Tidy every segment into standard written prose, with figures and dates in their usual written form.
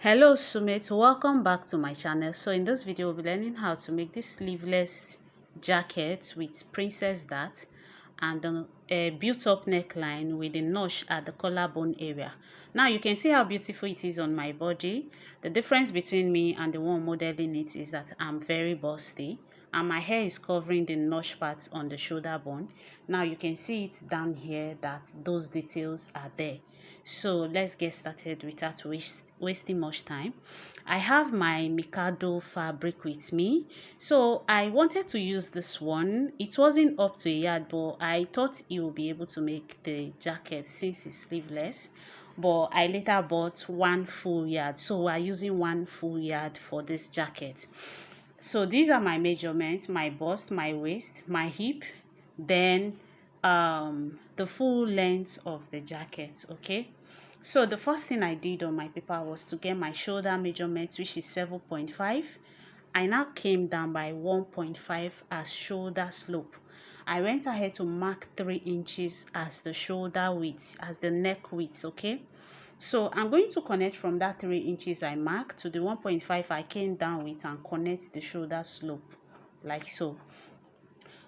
Hello Sumit, welcome back to my channel. So in this video we'll be learning how to make this sleeveless jacket with princess dart and a built up neckline with a notch at the collarbone area. Now you can see how beautiful it is on my body. The difference between me and the one modeling it is that I'm very busty and my hair is covering the notch parts on the shoulder bone. Now you can see it down here that those details are there. So let's get started without wasting much time. I have my Mikado fabric with me. So I wanted to use this one. It wasn't up to a yard, but I thought it would be able to make the jacket since it's sleeveless. But I later bought one full yard. So we're using one full yard for this jacket. So these are my measurements: my bust, my waist, my hip, then the full length of the jacket. Okay, so the first thing I did on my paper was to get my shoulder measurement, which is 7.5. I now came down by 1.5 as shoulder slope. I went ahead to mark 3 inches as the shoulder width, as the neck width. Okay, so I'm going to connect from that 3 inches I marked to the 1.5 I came down with and connect the shoulder slope like so.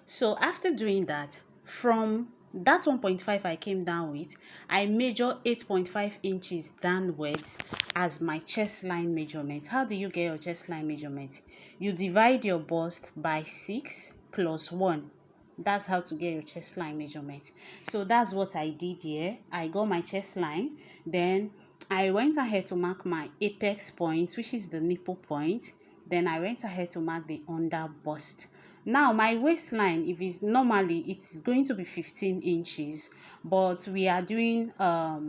So after doing that, from that 1.5 I came down with, I measure 8.5 inches downwards as my chest line measurement. How do you get your chest line measurement? You divide your bust by 6 plus 1. That's how to get your chest line measurement. So that's what I did here. I got my chest line, then I went ahead to mark my apex point, which is the nipple point. Then I went ahead to mark the under bust. Now my waistline, if it's normally, it's going to be 15 inches, but we are doing a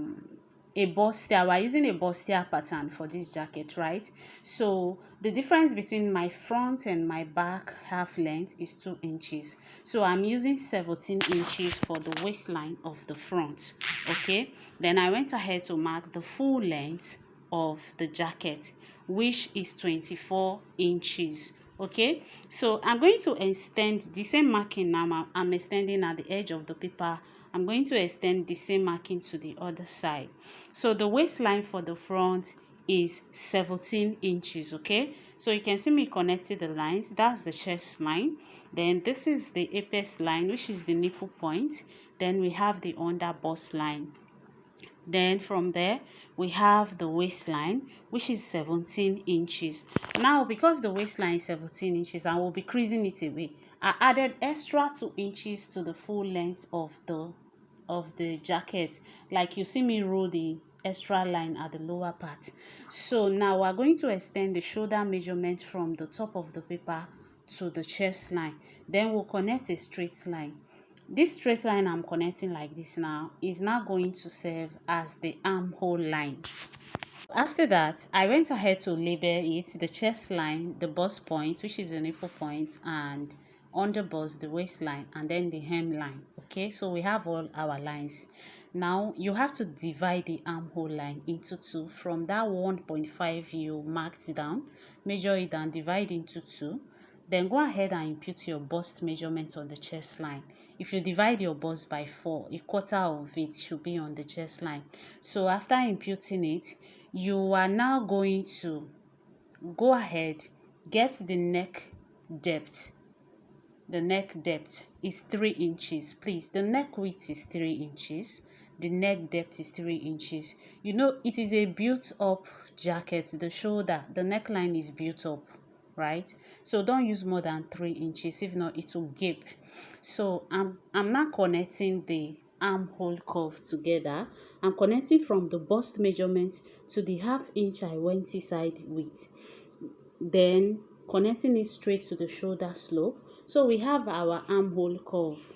bustier. We're using a bustier pattern for this jacket, right? So the difference between my front and my back half length is 2 inches. So I'm using 17 inches for the waistline of the front. Okay, then I went ahead to mark the full length of the jacket, which is 24 inches. Okay, so I'm going to extend the same marking. Now I'm extending at the edge of the paper. I'm going to extend the same marking to the other side. So the waistline for the front is 17 inches. Okay, so you can see me connecting the lines. That's the chest line. Then this is the apex line, which is the nipple point. Then we have the under bust line. Then from there we have the waistline, which is 17 inches. Now because the waistline is 17 inches, I will be creasing it away. I added extra 2 inches to the full length of the jacket, like you see me roll the extra line at the lower part. So now we're going to extend the shoulder measurement from the top of the paper to the chest line. Then we'll connect a straight line. This straight line I'm connecting like this now is now going to serve as the armhole line. After that, I went ahead to label it: the chest line, the bust point, which is the nipple point, and under bust the waistline, and then the hemline. Okay, so we have all our lines. Now you have to divide the armhole line into 2. From that 1.5 you marked down, measure it and divide into 2. Then go ahead and impute your bust measurement on the chest line. If you divide your bust by 4, a quarter of it should be on the chest line. So after imputing it, you are now going to go ahead, get the neck depth. The neck depth is 3 inches. Please, the neck width is 3 inches. The neck depth is 3 inches. You know, it is a built up jacket. The shoulder, the neckline is built up, right? So don't use more than 3 inches. If not, it will gape. So I'm now connecting the armhole curve together. I'm connecting from the bust measurement to the half inch I went inside with, then connecting it straight to the shoulder slope. So we have our armhole curve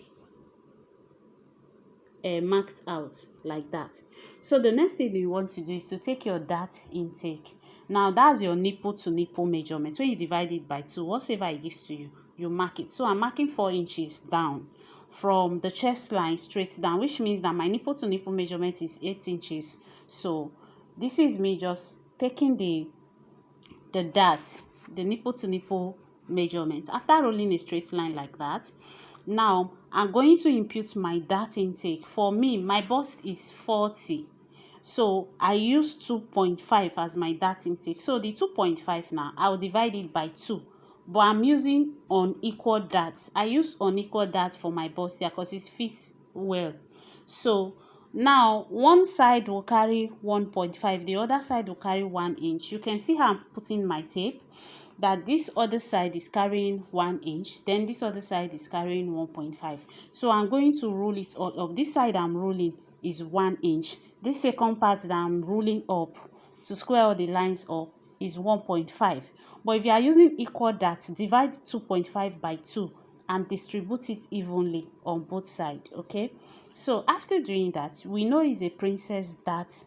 marked out like that. So the next thing you want to do is to take your dart intake. Now that's your nipple to nipple measurement. When you divide it by 2, whatever it gives to you, you mark it. So I'm marking 4 inches down from the chest line straight down, which means that my nipple to nipple measurement is 8 inches. So this is me just taking the dart, the nipple to nipple measurement. After rolling a straight line like that, now I'm going to impute my dart intake. For me, my bust is 40. So I use 2.5 as my dart intake. So the 2.5 now, I'll divide it by 2. But I'm using unequal darts. I use unequal darts for my bust here because it fits well. So now one side will carry 1.5, the other side will carry 1 inch. You can see how I'm putting my tape, that this other side is carrying 1 inch, then this other side is carrying 1.5. So I'm going to roll it all up. This side I'm rolling is 1 inch. This second part that I'm rolling up to square all the lines up is 1.5. But if you are using equal darts, divide 2.5 by 2 and distribute it evenly on both sides. Okay, so after doing that, we know it's a princess dart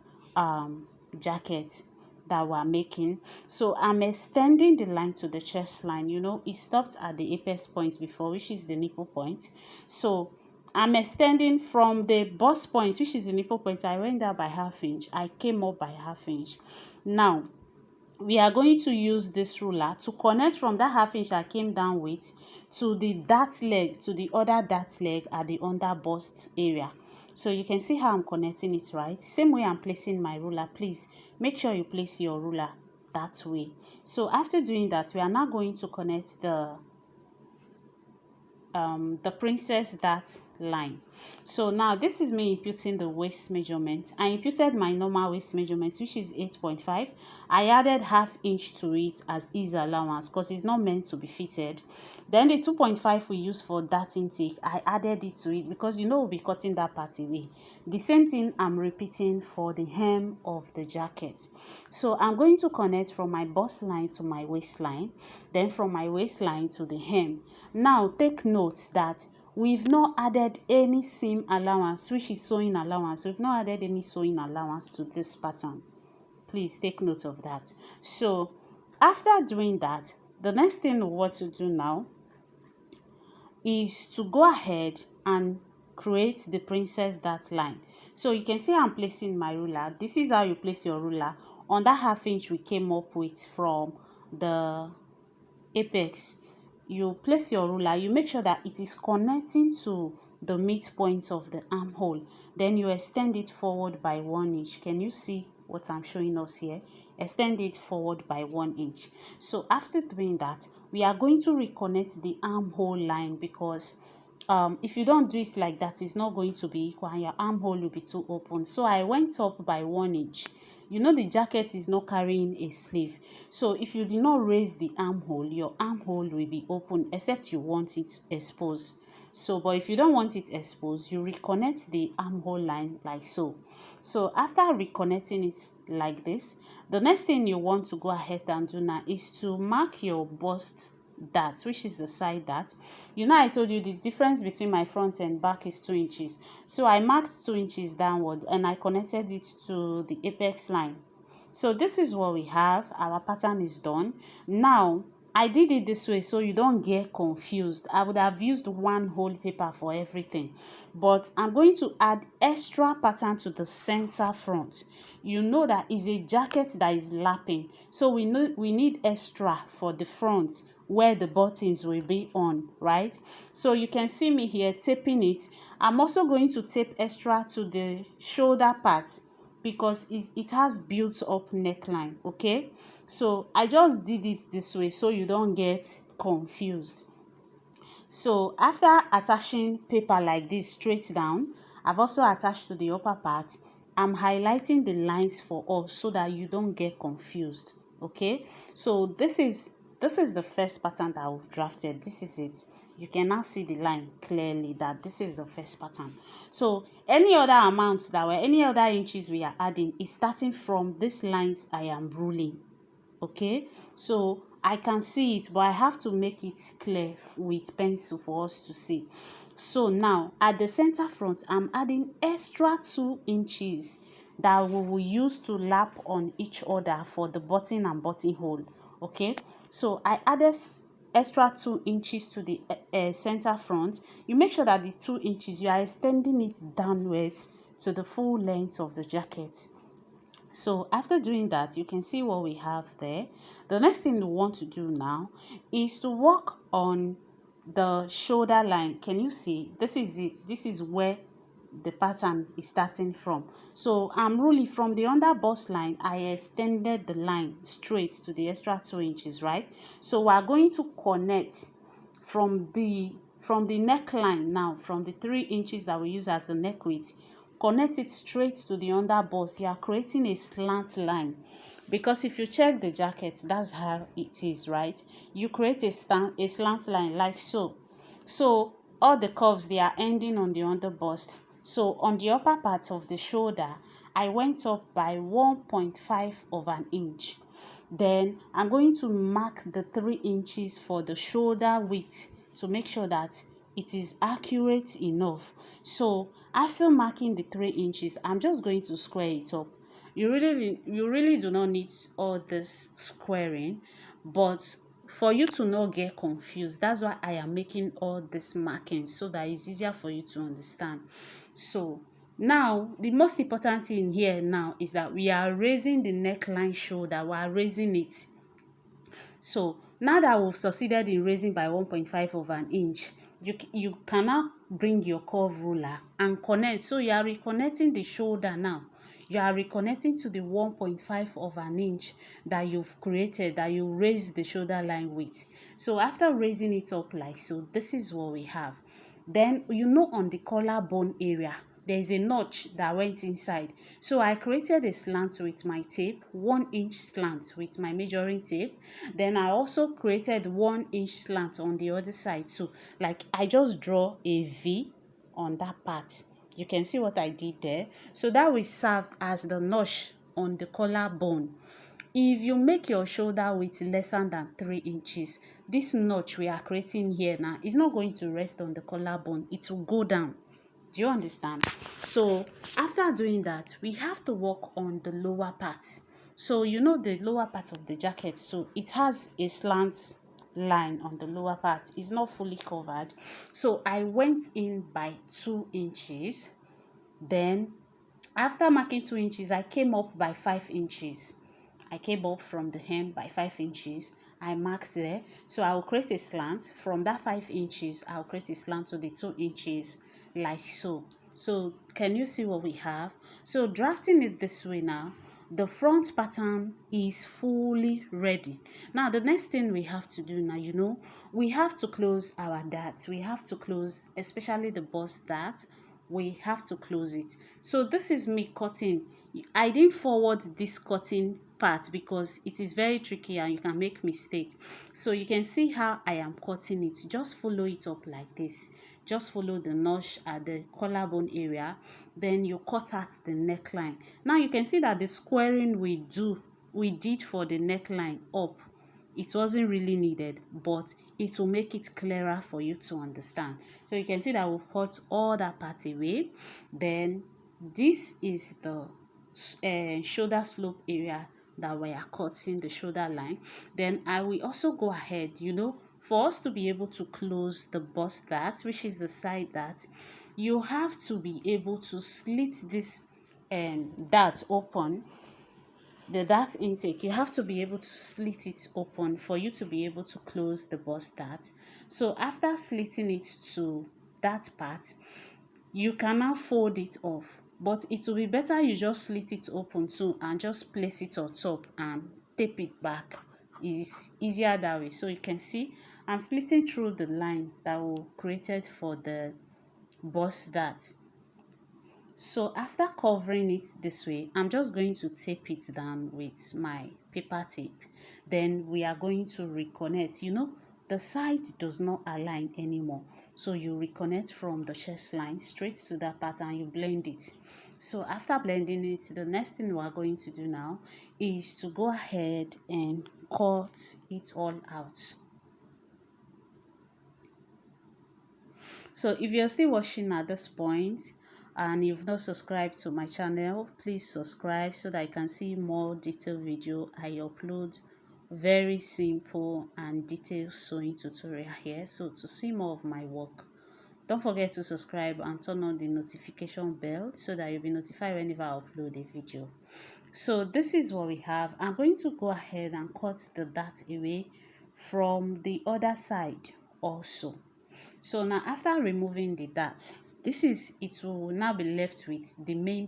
jacket that we're making. So I'm extending the line to the chest line. You know, it stopped at the apex point before, which is the nipple point. So I'm extending from the bust point, which is the nipple point. I went down by ½ inch. I came up by ½ inch. Now we are going to use this ruler to connect from that ½ inch I came down with to the dart leg, to the other dart leg at the under bust area. So you can see how I'm connecting it, right? Same way I'm placing my ruler. Please make sure you place your ruler that way. So after doing that, we are now going to connect the princess dart line. So now this is me imputing the waist measurement. I imputed my normal waist measurement, which is 8.5. I added ½ inch to it as ease allowance because it's not meant to be fitted. Then the 2.5 we use for dart intake, I added it to it because you know we'll be cutting that part away. The same thing I'm repeating for the hem of the jacket. So I'm going to connect from my bust line to my waistline, then from my waistline to the hem. Now take note that we've not added any seam allowance, which is sewing allowance. We've not added any sewing allowance to this pattern. Please take note of that. So after doing that, the next thing we want to do now is to go ahead and create the princess dart line. So you can see I'm placing my ruler. This is how you place your ruler on that ½ inch we came up with from the apex. You place your ruler, you make sure that it is connecting to the midpoint of the armhole, then you extend it forward by 1 inch. Can you see what I'm showing us here? Extend it forward by 1 inch. So after doing that, we are going to reconnect the armhole line because if you don't do it like that, it's not going to be equal and your armhole will be too open. So I went up by 1 inch. You know the jacket is not carrying a sleeve, so if you did not raise the armhole, your armhole will be open except you want it exposed. So but if you don't want it exposed, you reconnect the armhole line like so. So after reconnecting it like this, the next thing you want to go ahead and do now is to mark your bust dart, which is the side dart. You know I told you the difference between my front and back is 2 inches. So I marked 2 inches downward and I connected it to the apex line. So this is what we have. Our pattern is done. Now I did it this way so you don't get confused. I would have used one whole paper for everything, but I'm going to add extra pattern to the center front. You know that is a jacket that is lapping, so we need extra for the front where the buttons will be on, right? So you can see me here taping it. I'm also going to tape extra to the shoulder part because it has built up neckline. Okay, so I just did it this way so you don't get confused. So after attaching paper like this straight down, I've also attached to the upper part. I'm highlighting the lines for us so that you don't get confused. Okay, so this is the first pattern that I've drafted. This is it. You can now see the line clearly that this is the first pattern. So any other amount that were any other inches we are adding is starting from these lines I am ruling. Okay, so I can see it, but I have to make it clear with pencil for us to see. So now at the center front, I'm adding extra 2 inches that we will use to lap on each other for the button and buttonhole. Okay, so I added extra 2 inches to the center front. You make sure that the 2 inches you are extending it downwards to the full length of the jacket. So after doing that, you can see what we have there. The next thing we want to do now is to work on the shoulder line. Can you see? This is it. This is where the pattern is starting from. So I'm really from the under bust line, I extended the line straight to the extra 2 inches, right? So we are going to connect from the neckline now, from the 3 inches that we use as the neck width, connect it straight to the under bust. You are creating a slant line, because if you check the jacket, that's how it is, right? You create a slant line like so. So all the curves, they are ending on the under bust. So on the upper part of the shoulder, I went up by 1.5 of an inch. Then I'm going to mark the 3 inches for the shoulder width to make sure that it is accurate enough. So after marking the 3 inches, I'm just going to square it up. You really do not need all this squaring, but for you to not get confused, that's why I am making all this markings, so that it's easier for you to understand. So now the most important thing here now is that we are raising the neckline shoulder. We are raising it. So now that we've succeeded in raising by 1.5 of an inch, you can now bring your curve ruler and connect. So you are reconnecting the shoulder now. You are reconnecting to the 1.5 of an inch that you've created, that you raised the shoulder line with. So after raising it up like so, this is what we have. Then on the collarbone area, there is a notch that went inside. So I created a slant with my tape, 1 inch slant with my measuring tape. Then I also created 1 inch slant on the other side. So like I just draw a V on that part. You can see what I did there. So that will serve as the notch on the collarbone. If you make your shoulder width lesser than 3 inches, this notch we are creating here now is not going to rest on the collarbone. It will go down. Do you understand? So after doing that, we have to work on the lower part. So the lower part of the jacket, so it has a slant line on the lower part. It's not fully covered. So I went in by 2 inches. Then after marking 2 inches, I came up by 5 inches. I came up from the hem by 5 inches. I marked there. So I will create a slant. From that 5 inches, I will create a slant to the 2 inches like so. So can you see what we have? So drafting it this way now, the front pattern is fully ready. Now the next thing we have to do now, we have to close our dart. We have to close, especially the bust dart. We have to close it. So this is me cutting. I didn't forward this cutting part because it is very tricky and you can make mistake. So you can see how I am cutting it. Just follow it up like this. Just follow the notch at the collarbone area. Then you cut out the neckline. Now you can see that the squaring we did for the neckline up, it wasn't really needed, but it will make it clearer for you to understand. So you can see that we've cut all that part away. Then this is the shoulder slope area that we are cutting, the shoulder line. Then I will also go ahead, for us to be able to close the bust dart, which is the side dart, you have to be able to slit this dart open. The dart intake, you have to be able to slit it open for you to be able to close the bust dart. So after slitting it to that part, you can now fold it off, but it will be better you just slit it open too and just place it on top and tape it back. It's easier that way. So you can see I'm slitting through the line that we created for the bust dart. So after covering it this way, I'm just going to tape it down with my paper tape. Then we are going to reconnect. The side does not align anymore. So you reconnect from the chest line straight to that part and you blend it. So after blending it, the next thing we are going to do now is to go ahead and cut it all out. So if you're still watching at this point and you've not subscribed to my channel, please subscribe so that I can see more detailed video. I upload very simple and detailed sewing tutorial here. So to see more of my work, don't forget to subscribe and turn on the notification bell so that you'll be notified whenever I upload a video. So this is what we have. I'm going to go ahead and cut the dart away from the other side also. So now after removing the dart, it will now be left with the main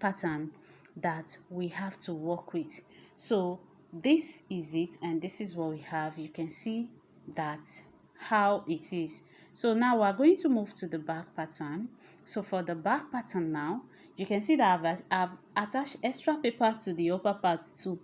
pattern that we have to work with. So this is it, and this is what we have. You can see that how it is. So now we're going to move to the back pattern. So for the back pattern now, you can see that I've attached extra paper to the upper part too,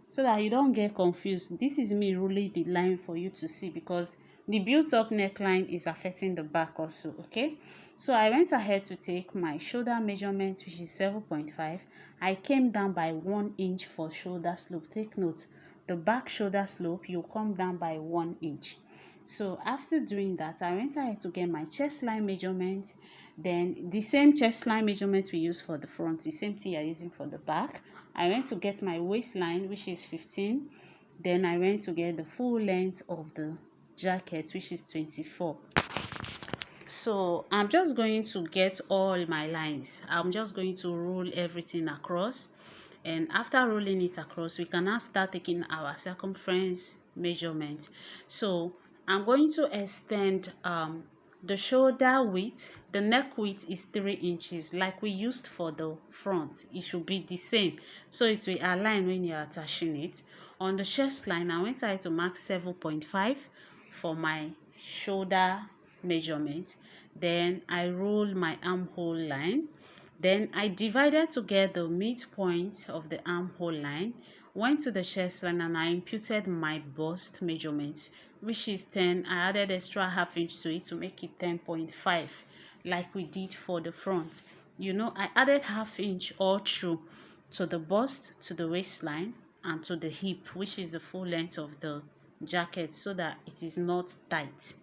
so that you don't get confused. This is me ruling the line for you to see, because the built up neckline is affecting the back also. Okay, so I went ahead to take my shoulder measurement, which is 7.5. I came down by 1 inch for shoulder slope. Take note, the back shoulder slope, you come down by 1 inch. So after doing that, I went ahead to get my chest line measurement. Then the same chest line measurement we use for the front, the same thing you're using for the back. I went to get my waistline, which is 15. Then I went to get the full length of the jacket, which is 24. So I'm just going to get all my lines. I'm just going to roll everything across, and after rolling it across, we can now start taking our circumference measurement. So I'm going to extend the shoulder width. The neck width is 3 inches like we used for the front. It should be the same, so it will align when you're attaching it. On the chest line, I went ahead to mark 7.5 for my shoulder measurement. Then I rolled my armhole line. Then I divided to get the midpoint of the armhole line, went to the chest line, and I imputed my bust measurement, which is 10. I added extra half inch to it to make it 10.5, like we did for the front. I added half inch all through to the bust, to the waistline, and to the hip, which is the full length of the jacket, so that it is not tight.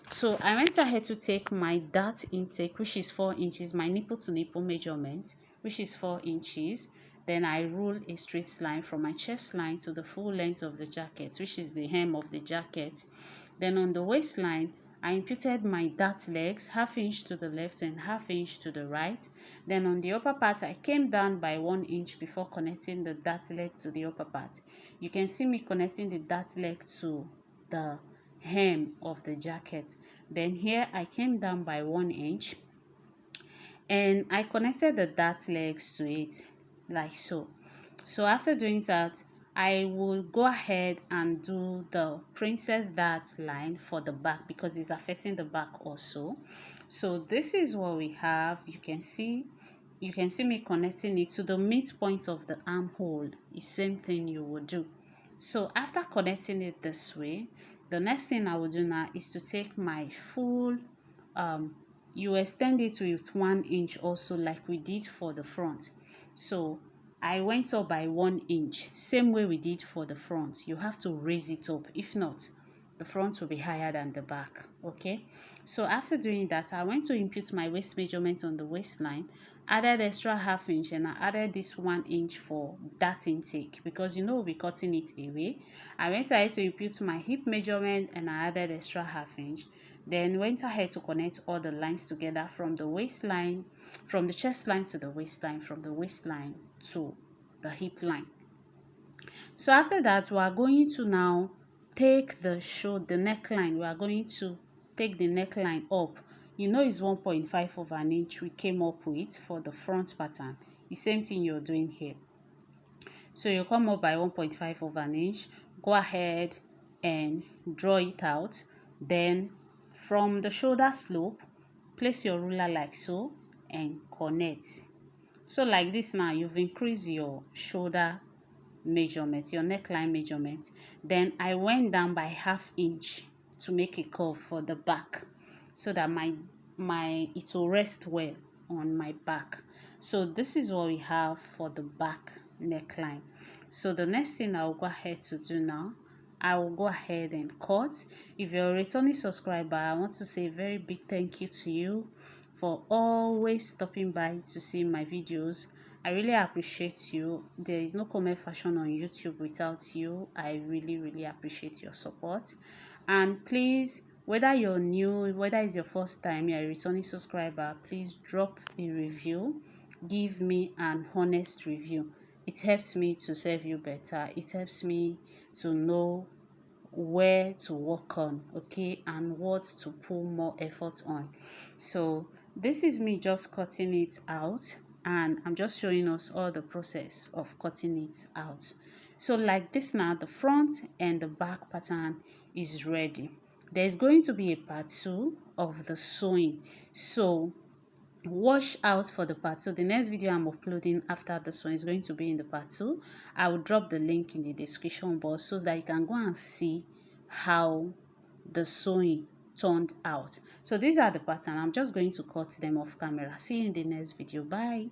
So I went ahead to take my dart intake, which is 4 inches, my nipple to nipple measurement, which is 4 inches. Then I rule a straight line from my chest line to the full length of the jacket, which is the hem of the jacket. Then on the waistline, I imputed my dart legs, half inch to the left and half inch to the right. Then on the upper part, I came down by 1 inch before connecting the dart leg to the upper part. You can see me connecting the dart leg to the hem of the jacket. Then here I came down by 1 inch, and I connected the dart legs to it, like so. So after doing that, I will go ahead and do the princess dart line for the back, because it's affecting the back also. So this is what we have. You can see me connecting it to the midpoint of the armhole. The same thing you will do. So after connecting it this way, the next thing I will do now is to take my full you extend it with 1 inch also, like we did for the front. So I went up by 1 inch, same way we did for the front. You have to raise it up, if not the front will be higher than the back. Okay, so after doing that, I went to impute my waist measurement on the waistline, added extra half inch, and I added this 1 inch for that intake, because we'll be cutting it away. I went ahead to impute my hip measurement, and I added extra half inch. Then went ahead to connect all the lines together from the waistline, from the chest line to the waistline, from the waistline to the hip line. So after that, we are going to now take the neckline. We are going to take the neckline up. It's 1.5 of an inch we came up with for the front pattern. The same thing you're doing here. So you come up by 1.5 of an inch. Go ahead and draw it out. Then from the shoulder slope, place your ruler like so and connect. So like this now, you've increased your shoulder measurement, your neckline measurement. Then I went down by half inch to make a curve for the back, so that it will rest well on my back. So this is what we have for the back neckline. So the next thing I'll go ahead to do now, I will go ahead and cut. If you're a returning subscriber, I want to say a very big thank you to you for always stopping by to see my videos. I really appreciate you. There is no comment fashion on YouTube without you. I really appreciate your support. And please, whether you're new, whether it's your first time, you're a returning subscriber, please drop a review. Give me an honest review. It helps me to serve you better. It helps me to know where to work on, okay, and what to put more effort on. So this is me just cutting it out, and I'm just showing us all the process of cutting it out. So like this now, the front and the back pattern is ready. There's going to be a part 2 of the sewing, so watch out for the part 2. The next video I'm uploading after this one is going to be in the part 2. I will drop the link in the description box so that you can go and see how the sewing turned out. So these are the pattern. I'm just going to cut them off camera. See you in the next video. Bye.